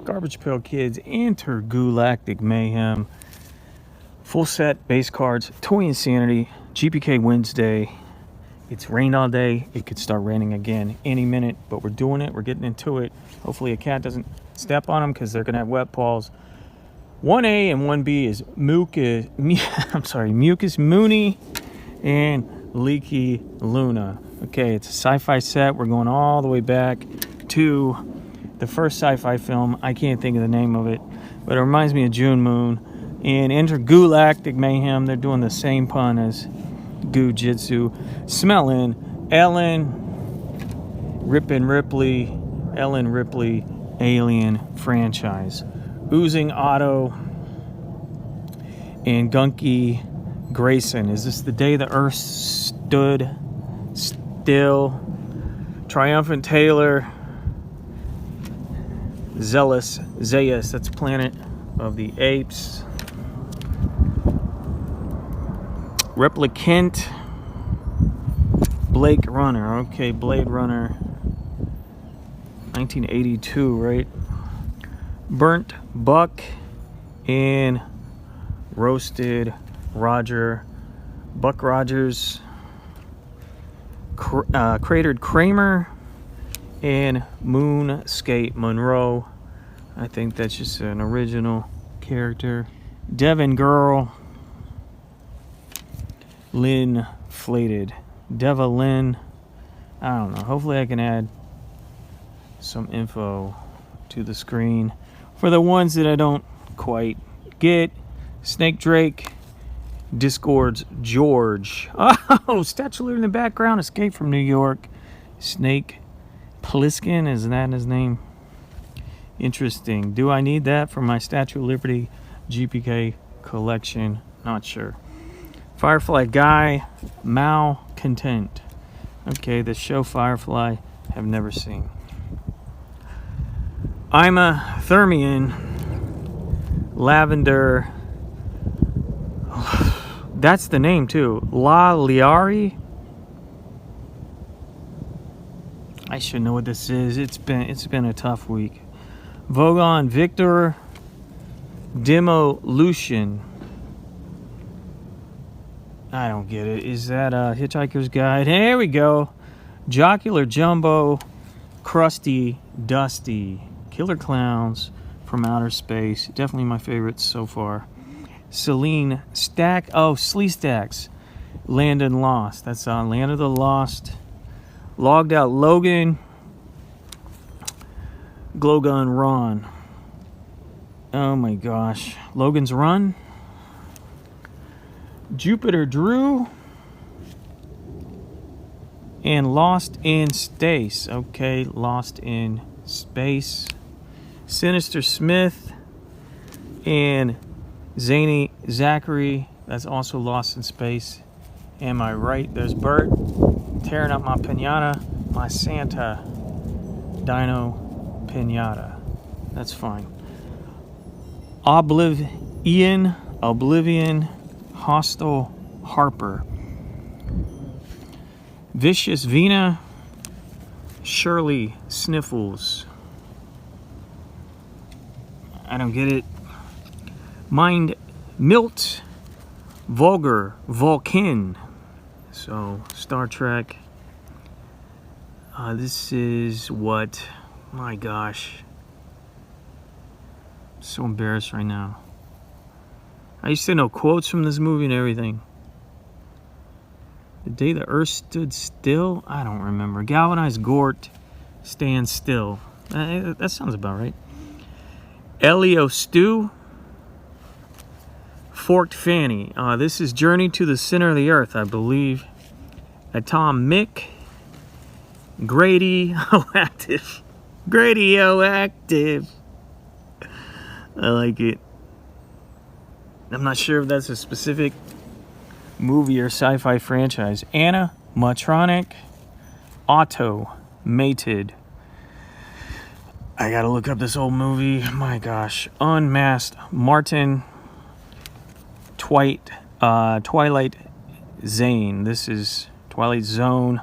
Garbage Pail Kids, Intergoolactic Mayhem, full set, base cards, Toy Insanity, GPK Wednesday. It's rained all day. It could start raining again any minute, but we're doing it. We're getting into it. Hopefully a cat doesn't step on them because they're going to have wet paws. 1A and 1B is Mucus Mooney and Leaky Luna. Okay, it's a sci-fi set. We're going all the way back to the first sci-fi film. I can't think of the name of it, but it reminds me of June Moon. And Intergalactic Mayhem, they're doing the same pun as Goo Jitsu. Smelling Ellen Ripley Alien franchise. Oozing Otto and Gunky Grayson. Is this the day the Earth stood still? Triumphant Taylor. Zeus, that's Planet of the Apes. Replicant. Blade Runner. Okay, Blade Runner. 1982, right? Burnt Buck and Roasted Roger. Buck Rogers. Cratered Kramer and Moonscape Monroe. I think that's just an original character. Devon Girl. Lynn Flated. Deva Lynn. I don't know. Hopefully I can add some info to the screen. For the ones that I don't quite get, Snake Drake, Discord's George. Oh, Statue in the background, Escape from New York. Snake Plissken, is that his name? Interesting. Do I need that for my Statue of Liberty GPK collection? Not sure. Firefly Guy, Malcontent. Okay, the show Firefly, have never seen. I'm a Thermian, Lavender. That's the name too. La Liari. I should know what this is. It's been a tough week. Vogon Victor. Demolution. I don't get it. Is that a Hitchhiker's Guide? Here we go. Jocular Jumbo. Krusty Dusty. Killer Clowns from Outer Space. Definitely my favorites so far. Celine Stack. Oh, Slee Stacks. Land and Lost. That's on Land of the Lost. Logged Out Logan. Glowgun Ron. Oh my gosh. Logan's Run. Jupiter Drew. And Lost in Space. Okay, Lost in Space. Sinister Smith. And Zany Zachary. That's also Lost in Space. Am I right? There's Bert tearing up my pinata. My Santa Dino pinata. That's fine. Oblivion. Hostile Harper. Vicious Vina. Shirley Sniffles. I don't get it. Mind Milt. Vulgar Vulcan. So, Star Trek. This is what? My gosh. I'm so embarrassed right now. I used to know quotes from this movie and everything. The Day the Earth Stood Still? I don't remember. Galvanized Gort. Stand Still. That sounds about right. Elio Stew. Forked Fanny. This is Journey to the Center of the Earth, I believe. Tom Mick. Grady Active. Grady Active. I like it. I'm not sure if that's a specific movie or sci-fi franchise. Anna Matronic. Automated. I gotta look up this old movie. My gosh. Unmasked Martin. Twilight Zane. This is Twilight Zone.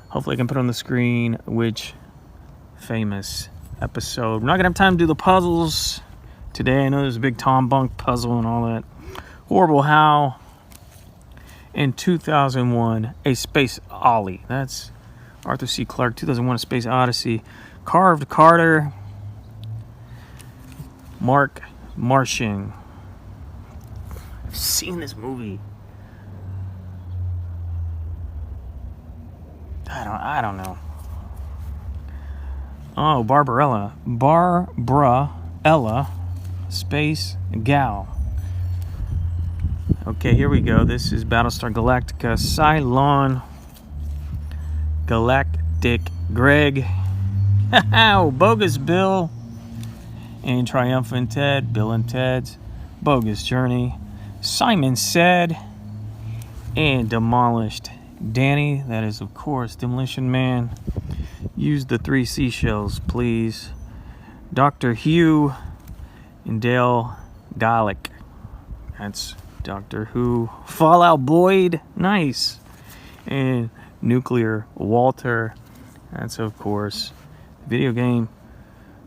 Hopefully I can put on the screen which famous episode. We're not gonna have time to do the puzzles today. I know there's a big Tom Bunk puzzle and all that. Horrible How. In 2001, A Space Ollie. That's Arthur C. Clarke. 2001, A Space Odyssey. Carved Carter. Mark Martian. I've seen this movie. I don't know. Oh, Barbarella. Barbarella. Space Gal. Okay, here we go. This is Battlestar Galactica. Cylon Galactic Greg. Bogus Bill. And Triumphant Ted. Bill and Ted's Bogus Journey. Simon Said. And Demolished Danny. That is, of course, Demolition Man. Use the 3 seashells, please. Dr. Hugh and Dale Gallic. That's Doctor Who. Fallout Boyd. Nice. And Nuclear Walter. That's, of course, video game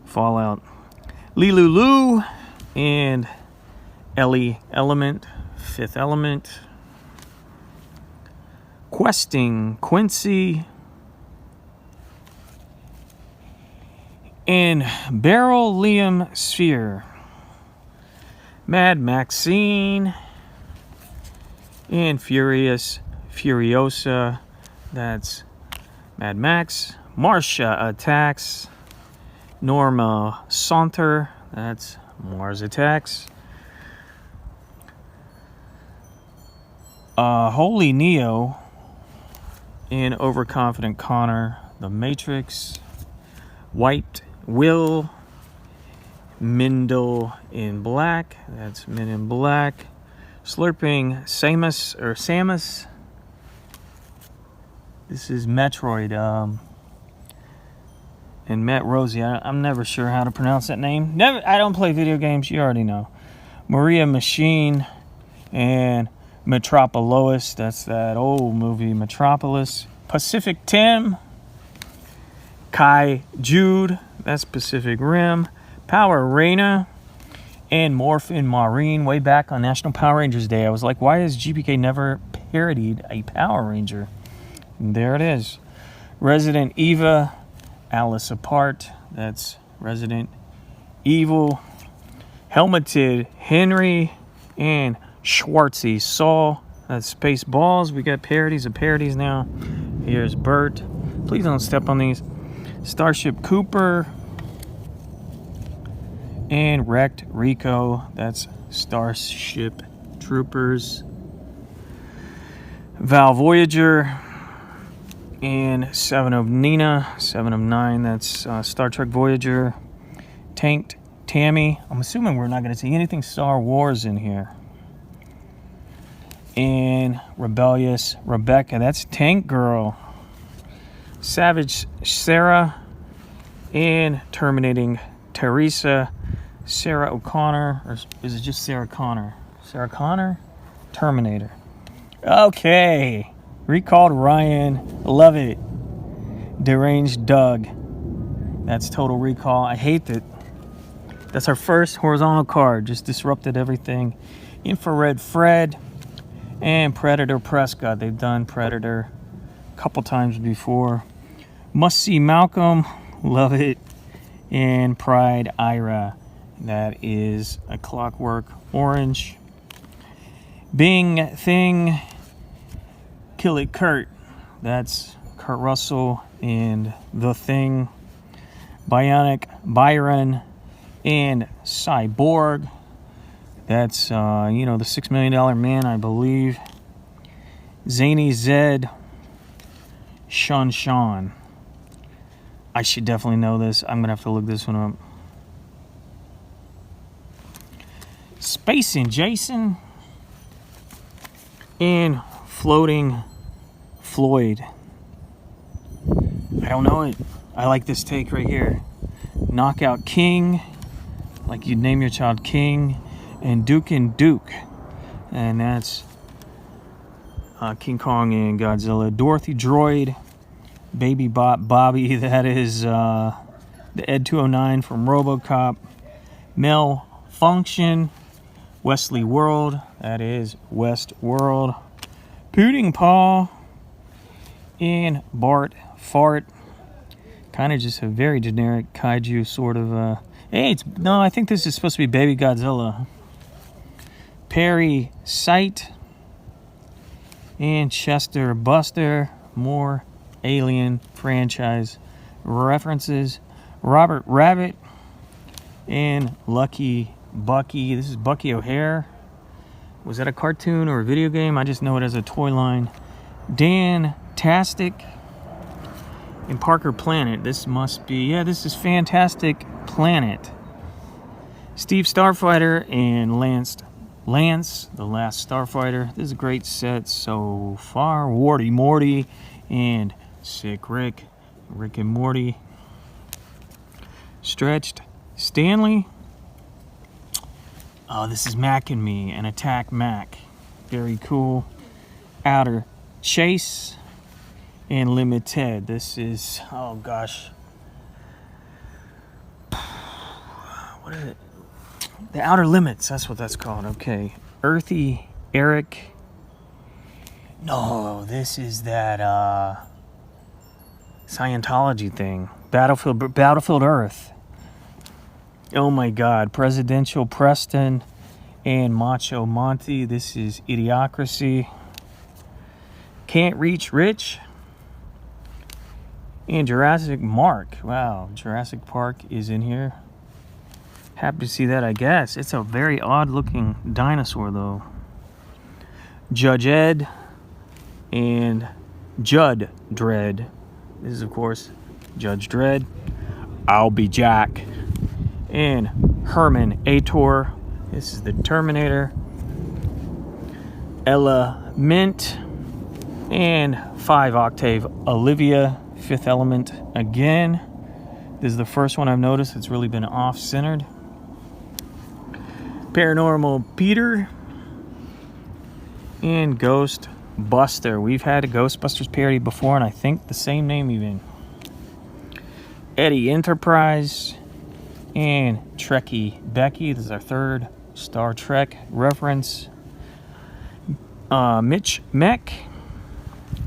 Fallout. Lulu and Ellie Element. Fifth Element. Questing Quincy. And Beryl Liam Sphere. Mad Maxine. And Furiosa. That's Mad Max. Marcia Attacks. Norma Saunter. That's Mars Attacks. Holy Neo. And Overconfident Connor. The Matrix. White Will. Mindle in Black. That's Men in Black. Slurping Samus. This is Metroid. And Matt Rosie. I'm never sure how to pronounce that name. I don't play video games. You already know. Maria Machine and Metropolis. That's that old movie Metropolis. Pacific Tim. Kai Jude. That's Pacific Rim. Power Reyna. And Morphin Maureen. Way back on National Power Rangers Day, I was like, why has GPK never parodied a Power Ranger? And there it is. Resident Eva. Alice Apart. That's Resident Evil. Helmeted Henry. And Schwartzy Saul. That's Spaceballs. We got parodies of parodies now. Here's Bert. Please don't step on these. Starship Cooper. And Wrecked Rico. That's Starship Troopers. Val Voyager. And Seven of Nina. 7 of 9. That's Star Trek Voyager. Tanked Tammy. I'm assuming we're not going to see anything Star Wars in here. And Rebellious Rebecca. That's Tank Girl. Savage Sarah. And Terminating Teresa. Sarah O'Connor. Or is it just Sarah Connor? Sarah Connor? Terminator. Okay. Recalled Ryan. Love it. Deranged Doug. That's Total Recall. I hate that. That's our first horizontal card. Just disrupted everything. Infrared Fred. And Predator Prescott. They've done Predator a couple times before. Must See Malcolm. Love it. And Pride Ira. That is a Clockwork Orange. Bing Thing. Kill It Kurt. That's Kurt Russell and The Thing. Bionic Byron and Cyborg. That's, the $6 Million Man, I believe. Zany Zed. Sean. I should definitely know this. I'm going to have to look this one up. Space and Jason. And Floating Floyd. I don't know it. I like this take right here. Knockout King. Like you'd name your child King. And Duke and Duke. And that's King Kong and Godzilla. Dorothy Droid. Baby Bobby. That is the Ed 209 from RoboCop, Malfunction, Wesley World, that is West World, Pudding Paw, and Bart Fart. Kind of just a very generic kaiju sort of. Hey, no, I think this is supposed to be Baby Godzilla. Perry Sight and Chester Buster. More Alien franchise references. Robert Rabbit and Lucky Bucky. This is Bucky O'Hare. Was that a cartoon or a video game? I just know it as a toy line. Dan Tastic and Parker Planet. This must be, yeah, this is Fantastic Planet. Steve Starfighter and Lance, the Last Starfighter. This is a great set so far. Warty Morty and Sick Rick and Morty. Stretched Stanley. Oh, this is Mac and Me and Attack Mac. Very cool. Outer Chase and Limited. This is, oh gosh. What is it? The Outer Limits, that's what that's called. Okay. Earthy Eric. No, this is that Scientology thing. Battlefield Earth. Oh my God. Presidential Preston and Macho Monty. This is Idiocracy. Can't Reach Rich. And Jurassic Mark. Wow, Jurassic Park is in here. Happy to see that, I guess. It's a very odd looking dinosaur though. Judge Ed and Judd Dredd. This is of course Judge Dredd. I'll Be Jack. And Herman Ator. This is the Terminator. Ella Mint. And 5 Octave Olivia. Fifth Element again. This is the first one I've noticed. It's really been off-centered. Paranormal Peter. And Ghost Buster. We've had a Ghostbusters parody before, and I think the same name even. Eddie Enterprise. And Trekkie Becky. This is our third Star Trek reference. Mitch Mech.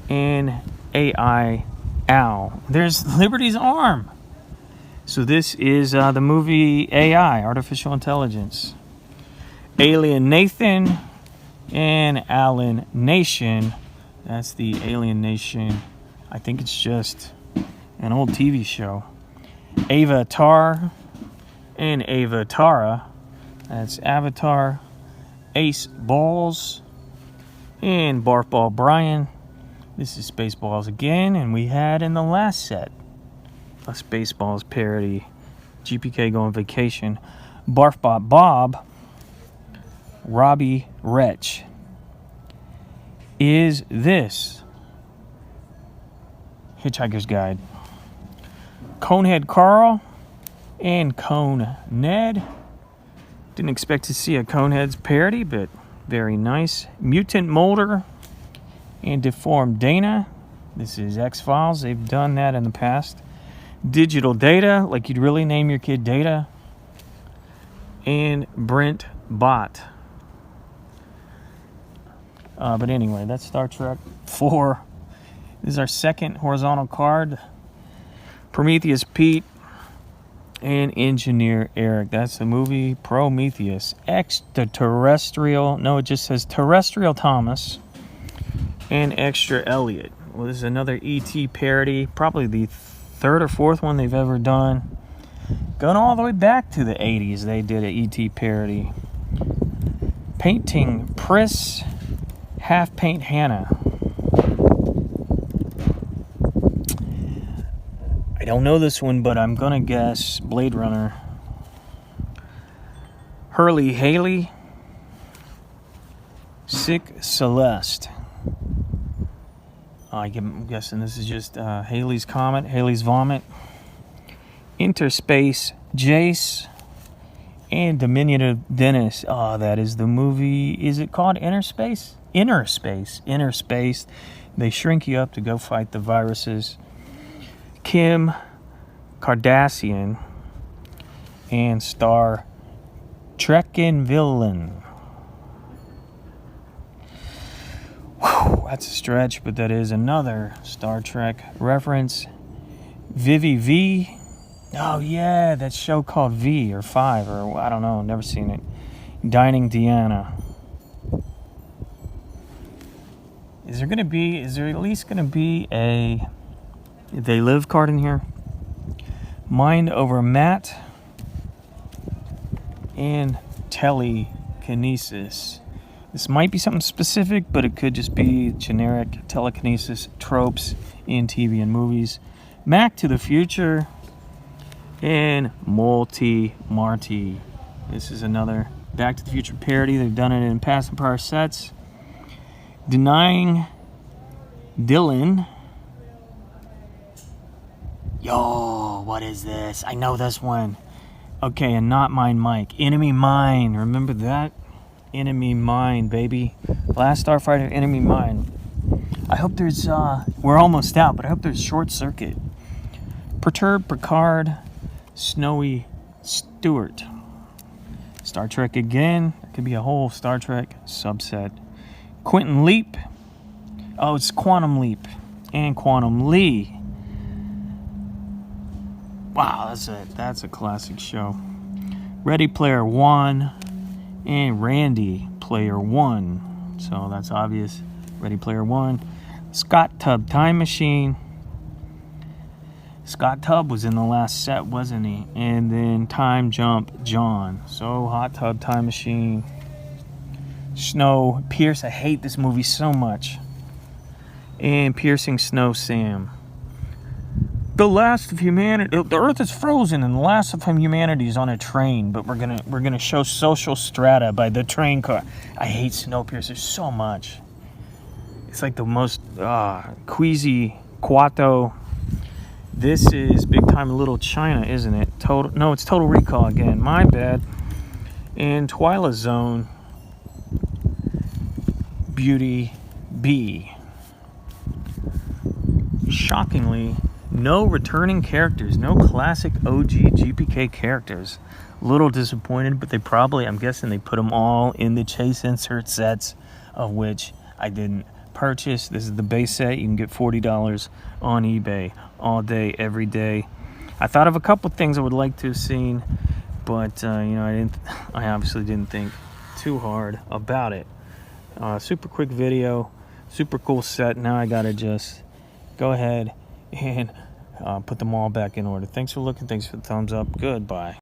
And AI Ow. There's Liberty's Arm. So this is the movie AI, Artificial Intelligence. Alien Nathan and Alien Nation. That's the Alien Nation. I think it's just an old TV show. Ava Tar and Ava Tara. That's Avatar. Ace Balls and Barf Ball Brian. This is Spaceballs again, and we had in the last set a Spaceballs parody. GPK Going Vacation. Barf Bot Bob. Robbie Wretch. Is this Hitchhiker's Guide? Conehead Carl and Cone Ned. Didn't expect to see a Coneheads parody, but very nice. Mutant Molder and Deformed Dana. This is X-Files. They've done that in the past. Digital Data, like you'd really name your kid Data. And Brent Bot. But anyway, that's Star Trek 4. This is our second horizontal card. Prometheus Pete and Engineer Eric. That's the movie Prometheus. Extraterrestrial. No, it just says Terrestrial Thomas. And Extra Elliot. Well, this is another E.T. parody. Probably the third or fourth one they've ever done. Going all the way back to the 80s, they did an E.T. parody. Painting Pris. Half Paint Hannah. I don't know this one, but I'm going to guess Blade Runner. Hurley Haley. Sick Celeste. I'm guessing this is just Haley's Comet, Haley's Vomit. Interspace Jace. And Diminutive Dennis. Oh, that is the movie. Is it called Interspace? Inner Space. They shrink you up to go fight the viruses. Kim Cardassian, and Star Trekin villain. Whew, that's a stretch, but that is another Star Trek reference. Vivi V. Oh yeah, that show called V or Five or I don't know, never seen it. Dining Deanna. Is there at least gonna be a They Live card in here? Mind over Matt and telekinesis. This might be something specific, but it could just be generic telekinesis tropes in TV and movies. Mac to the Future and Marty. This is another Back to the Future parody. They've done it in past and prior sets. Denying Dylan. Yo, what is this? I know this one. Okay, and Not Mine Mike. Enemy Mine. Remember that? Enemy Mine, baby. Last Starfighter, Enemy Mine. I hope there's, we're almost out, but I hope there's Short Circuit. Perturbed Picard. Snowy Stewart. Star Trek again. It could be a whole Star Trek subset. Quantum Leap. Oh, it's Quantum Leap. And Quantum Lee. Wow, that's a classic show. Ready Player One and Randy Player One. So that's obvious. Ready Player One. Scott Tubb Time Machine. Scott Tubb was in the last set, wasn't he? And then Time Jump John. So Hot Tub Time Machine. Snow Pierce. I hate this movie so much. And Piercing Snow Sam. The last of humanity. The Earth is frozen, and the last of humanity is on a train. But we're gonna show social strata by the train car. I hate Snowpiercer so much. It's like the most queasy Quato. This is Big Time Little China, isn't it? No, it's Total Recall again. My bad. And Twilight Zone. Beauty B. Shockingly, no returning characters, no classic OG GPK characters. A little disappointed, but they probably, I'm guessing they put them all in the Chase insert sets, of which I didn't purchase. This is the base set. You can get $40 on eBay all day, every day. I thought of a couple things I would like to have seen, but I obviously didn't think too hard about it. Super quick video, super cool set. Now I gotta just go ahead and put them all back in order. Thanks for looking. Thanks for the thumbs up. Goodbye.